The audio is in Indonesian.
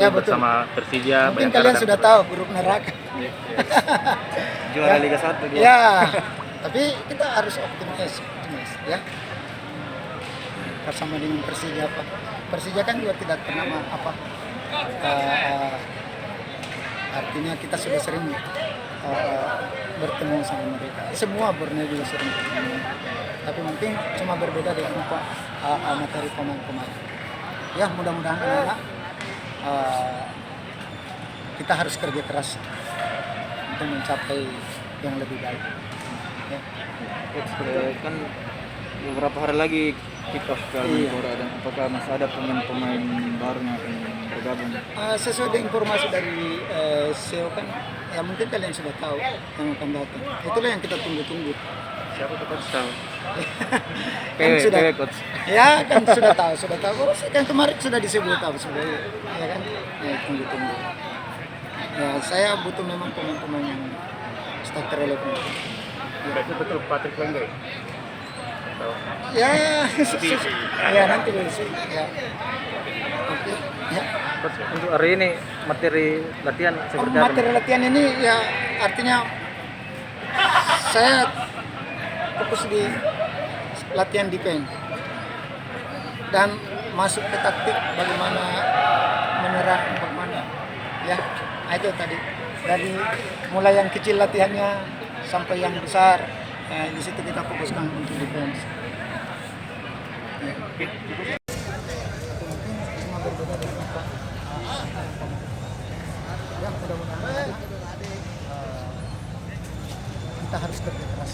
ya, bersama Persija. Mungkin kalian sudah tahu grup neraka. Juara Liga 1 dia. Ya, tapi kita harus optimis ya. Bersama dengan Persija apa? Persija kan juga tidak pernah artinya kita sudah sering bertemu sama mereka. Semua Borneo juga sering bertemu. Tapi mungkin cuma berbeda dengan materi pemain-pemain. Ya, mudah-mudahan anak kita harus kerja keras untuk mencapai yang lebih baik. Ya. Kan beberapa hari lagi kick off ke Menpora, dan apakah masih ada pemain-pemain baru yang akan bergabung? Sesuai dengan informasi dari CEO kan, ya mungkin kalian sudah tahu yang akan datang. Itulah yang kita tunggu-tunggu. Siapa tuh coach tahu? Kan sudah, coach. ya kan sudah tahu. Oh, kan kemarin sudah disebut apa sudah, ya kan? Ya, tunggu-tunggu. Ya, saya butuh memang pemain-pemain yang starter relevan. Berarti betul Patrick Lenggai. Ya, ya nanti dulu sih. Ya. Oke. Ya. Coach, untuk hari ini materi latihan seperti apa? Materi latihan ini ya artinya saya fokus di latihan defense dan masuk ke taktik bagaimana menyerang, bagaimana ya. Nah, itu tadi dari mulai yang kecil latihannya sampai yang besar, di situ kita fokuskan untuk defense. Ya. Cuma berbeda dengan apa? Ya, mudah-mudahan kita harus kerja keras.